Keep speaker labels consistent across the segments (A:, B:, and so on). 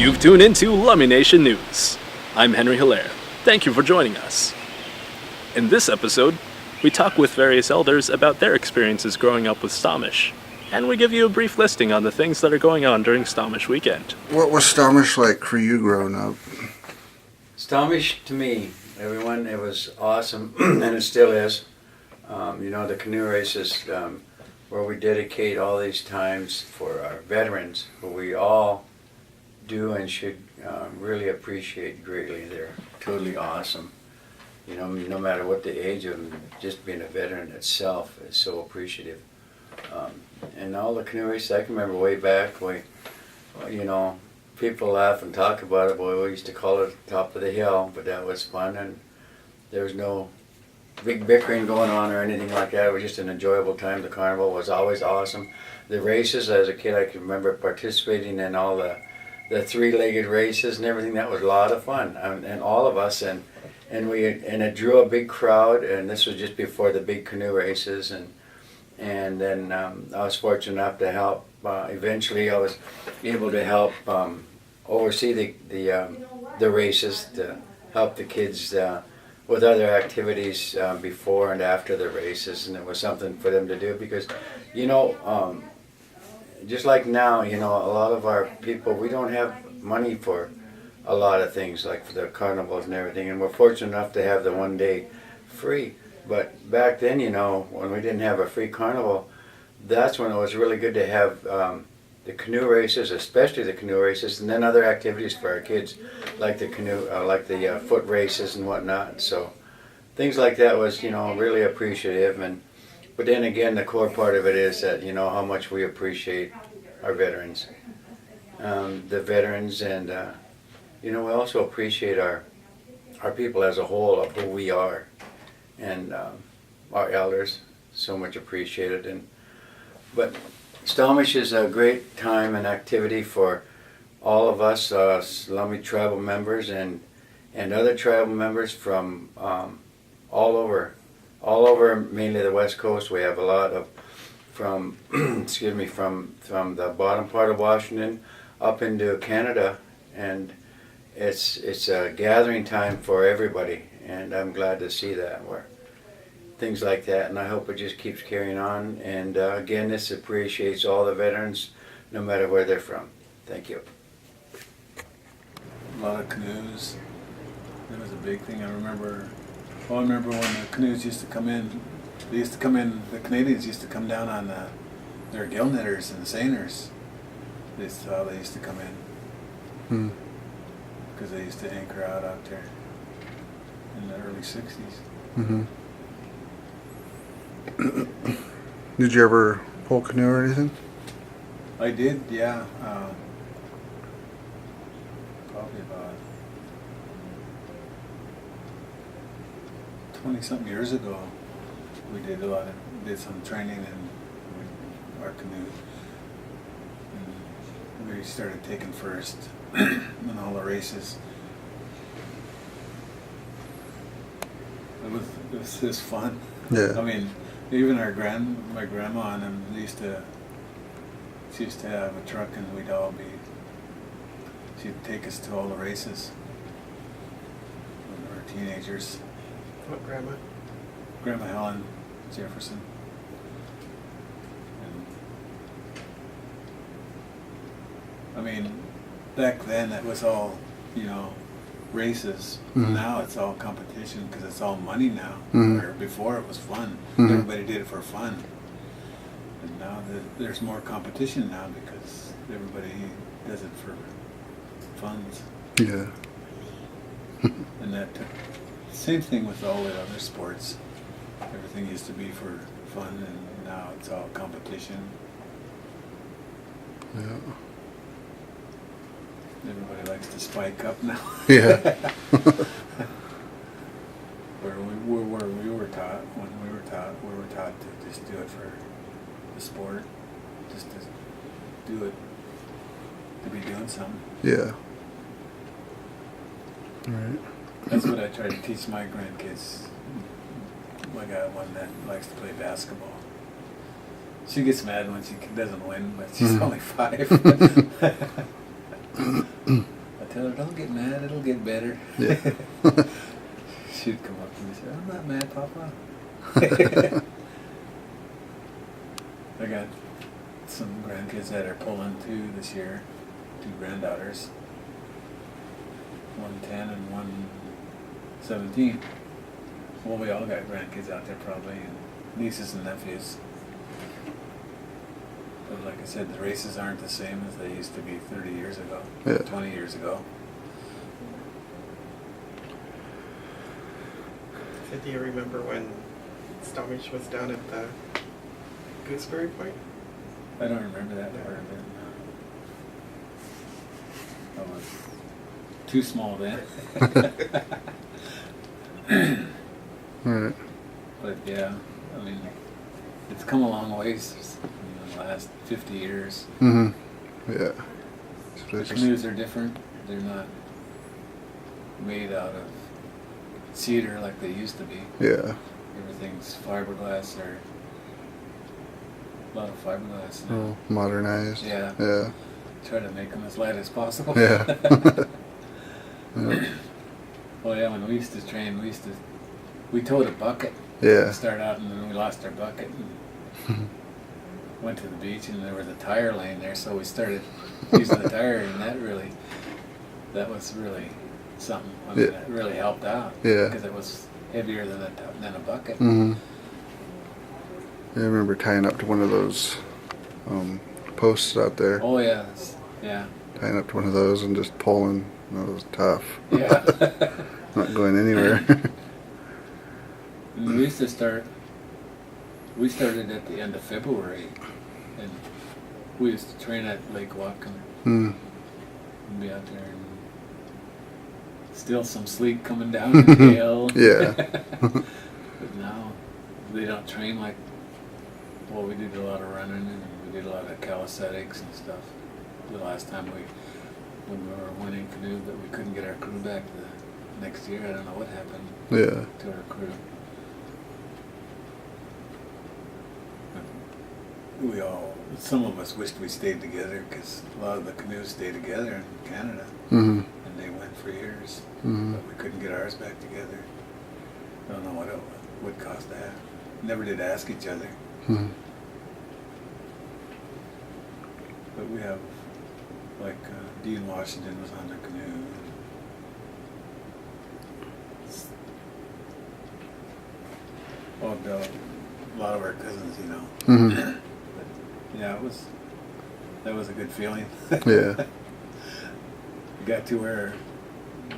A: You've tuned into Lummi Nation News. I'm Henry Hilaire. Thank you for joining us. In this episode, we talk with various elders about their experiences growing up with Stomach, and we give you a brief listing on the things that are going on during Stomach weekend.
B: What was Stomach like for you growing up?
C: Stomach, to me, everyone, it was awesome, and it still is. The Canoe Races, where we dedicate all these times for our veterans, who we all do and should really appreciate greatly. They're totally awesome. No matter what the age of them, just being a veteran itself is so appreciative. And all the canoe races, I can remember way back, people laugh and talk about it, boy, we used to call it top of the hill, but that was fun, and there was no big bickering going on or anything like that. It was just an enjoyable time. The carnival was always awesome. The races, as a kid, I can remember participating in all the three-legged races and everything. That was a lot of fun, and all of us, and it drew a big crowd. And this was just before the big canoe races, and then I was fortunate enough to help. Eventually, I was able to help oversee the races, to help the kids with other activities before and after the races, and it was something for them to do because, just like now, a lot of our people, we don't have money for a lot of things, like for the carnivals and everything, and we're fortunate enough to have the one day free. But back then, when we didn't have a free carnival, that's when it was really good to have the canoe races, especially the canoe races, and then other activities for our kids, like the foot races and whatnot. So things like that was, really appreciative. But then again, the core part of it is that, how much we appreciate our veterans, the veterans, and we also appreciate our people as a whole of who we are, and our elders, so much appreciated. But Stomach is a great time and activity for all of us Lummi tribal members and other tribal members from all over, mainly the West Coast. We have a lot of from from the bottom part of Washington up into Canada, and it's a gathering time for everybody, and I'm glad to see that. Things like that, and I hope it just keeps carrying on. And again, this appreciates all the veterans, no matter where they're from. Thank you.
D: A lot of canoes. That was a big thing. I remember when the canoes used to come in. The Canadians used to come down on their gill knitters and seiners. That's how they used to come in. Because they used to anchor out there in the early 60s.
B: Mm-hmm. Did you ever pull canoe or anything?
D: I did, yeah. Probably about 20-something years ago. We did some training in our canoe. And we started taking first in all the races. It was just fun.
B: Yeah.
D: I mean, even my grandma and them, she used to have a truck, and she'd take us to all the races when we were teenagers.
E: What grandma?
D: Grandma Helen Jefferson. And, I mean, back then it was all, races.
B: Mm-hmm.
D: Now it's all competition because it's all money now.
B: Mm-hmm.
D: Where before it was fun.
B: Mm-hmm.
D: Everybody did it for fun. And now there's more competition now because everybody does it for funds.
B: Yeah.
D: And that same thing with all the other sports. Everything used to be for fun, and now it's all competition.
B: Yeah.
D: Everybody likes to spike up now.
B: Yeah.
D: Where we were taught to just do it for the sport, just to do it, to be doing something.
B: Yeah. Right.
D: That's what I try to teach my grandkids. I got one that likes to play basketball. She gets mad when she doesn't win, but she's only 5. tell her, don't get mad, it'll get better.
B: Yeah.
D: She'd come up to me and say, I'm not mad, Papa. I got some grandkids that are pulling too this year, 2 granddaughters, 110 and 117. Well, we all got grandkids out there probably, and nieces and nephews. But like I said, the races aren't the same as they used to be 30 years ago,
B: Yeah.
D: 20 years ago.
E: So do you remember when Stomish was down at the Gooseberry Point?
D: I don't remember that part of it. I was too small then.
B: All right.
D: But yeah, I mean, it's come a long ways in the last 50 years.
B: Mm-hmm. Yeah.
D: The canoes are different. They're not made out of cedar like they used to be.
B: Yeah.
D: Everything's fiberglass or a lot of fiberglass now.
B: Oh, modernized.
D: Yeah.
B: Yeah.
D: Try to make them as light as possible.
B: Yeah. Yeah.
D: Oh yeah, when we used to train, we towed a bucket.
B: Yeah.
D: To start out, and then we lost our bucket and went to the beach, and there was a tire laying there, so we started using the tire, and that was really something. I mean,
B: Yeah.
D: it really helped out.
B: Yeah.
D: Because it was heavier than a bucket.
B: Mm-hmm. Yeah, I remember tying up to one of those posts out there.
D: Oh yeah, yeah.
B: Tying up to one of those and just pulling. That was tough.
D: Yeah.
B: Not going anywhere.
D: And we started at the end of February, and we used to train at Lake Whatcom
B: Mm.
D: and be out there, and still some sleet coming down and hail.
B: Yeah.
D: But now they don't train like, well, we did a lot of running and we did a lot of calisthenics and stuff. The last time when we were winning canoe, that we couldn't get our crew back the next year. I don't know what happened
B: Yeah.
D: to our crew. Some of us wished we stayed together because a lot of the canoes stay together in Canada,
B: Mm-hmm.
D: and they went for years,
B: Mm-hmm.
D: but we couldn't get ours back together. I don't know what it would cost that. Never did ask each other,
B: Mm-hmm.
D: but we have, like, Dean Washington was on the canoe. Oh, a lot of our cousins, you know.
B: Mm-hmm.
D: Yeah, that was a good feeling.
B: Yeah.
D: Got to where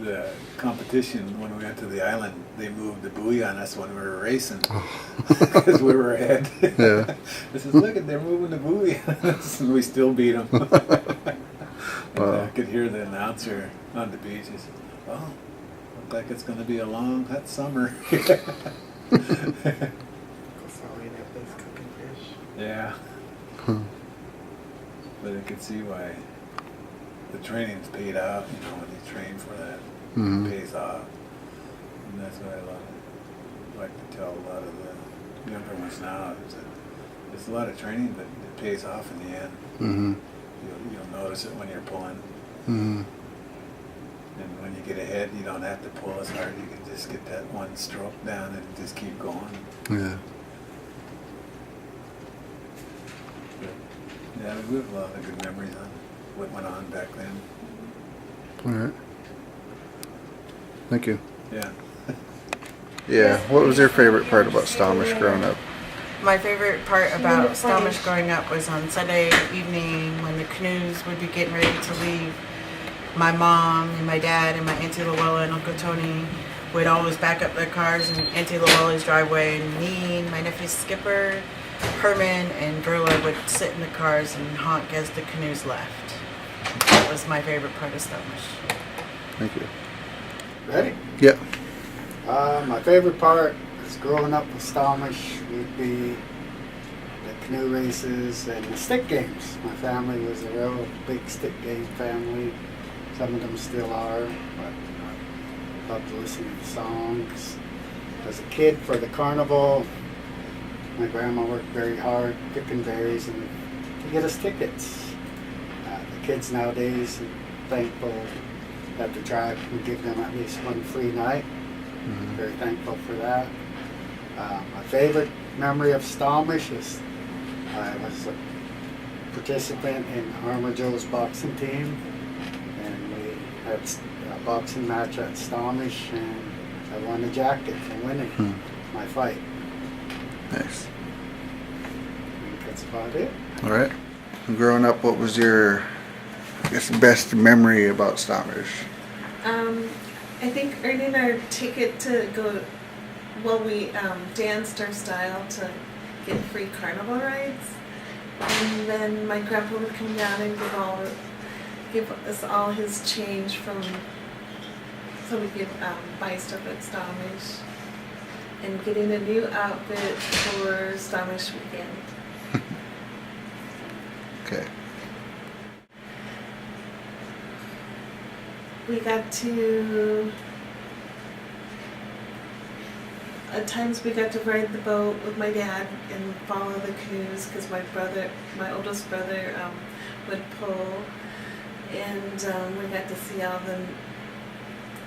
D: the competition, when we went to the island, they moved the buoy on us when we were racing because we were ahead.
B: Yeah.
D: I says, look, they're moving the buoy on us, and we still beat them.
B: Wow.
D: I could hear the announcer on the beach. He said, "Oh, look like it's going to be a long, hot summer."
E: Because all we have is cooking fish.
D: Yeah.
B: Hmm.
D: But I could see why the training's paid out, you know, when you train for that.
B: Mhm.
D: It pays off. And that's what I like to tell a lot of the younger ones now, is that there's a lot of training, but it pays off in the end.
B: Mm-hmm.
D: You'll notice it when you're pulling.
B: Mm-hmm.
D: And when you get ahead, you don't have to pull as hard. You can just get that one stroke down and just keep going.
B: Yeah.
D: But, yeah, we have a lot of good memories on what went on back then.
B: All right. Thank you.
D: Yeah.
B: Yeah. What was your favorite part about Stomish growing up?
F: My favorite part about Stomish growing up was on Sunday evening when the canoes would be getting ready to leave. My mom and my dad and my Auntie Luella and Uncle Tony would always back up their cars in Auntie Luella's driveway, and me and my nephew Skipper, Herman, and Gerla would sit in the cars and honk as the canoes left. That was my favorite part of Stomish.
B: Thank you.
C: Ready?
B: Yeah.
C: My favorite part is growing up with Stomish would be the canoe races and the stick games. My family was a real big stick game family. Some of them still are, but I love to listen to the songs. As a kid, for the carnival, my grandma worked very hard picking berries and to get us tickets. The kids nowadays are thankful
G: that the tribe would give them at least one free night. Very thankful for that. My favorite memory of Stalmish is I was a participant in Armor Joe's boxing team, and we had a boxing match at Stalmish, and I won a jacket for winning my fight.
B: Nice.
G: I think that's about it.
B: All right. Growing up, what was your, I guess, best memory about Stalmish?
H: I think earning our ticket to go, well, we danced our style to get free carnival rides, and then my grandpa would come down and give us all his change from, so we could buy stuff at Stalmish, and getting a new outfit for Stalmish weekend.
B: Okay.
H: We got to, at times we got to ride the boat with my dad and follow the canoes because my oldest brother would pull, and we got to see all the,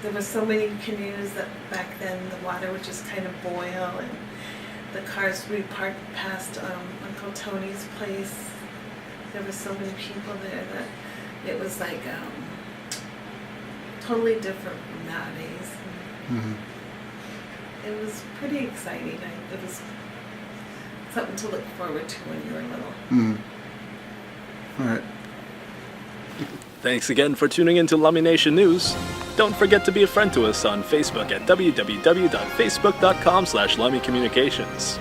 H: there were so many canoes that back then the water would just kind of boil, and the cars we parked past Uncle Tony's place, there were so many people there that it was like totally different from nowadays. It was pretty exciting. It was something to look forward to when you were little.
B: All right.
A: Thanks again for tuning in to Lummi Nation News. Don't forget to be a friend to us on Facebook at www.facebook.com/LummiCommunications.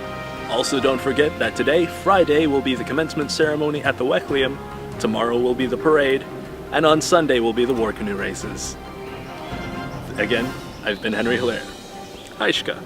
A: Also, don't forget that today, Friday, will be the commencement ceremony at the Wecklium, tomorrow will be the parade, and on Sunday will be the War Canoe Races. Again, I've been Henry Hilaire. Aishka.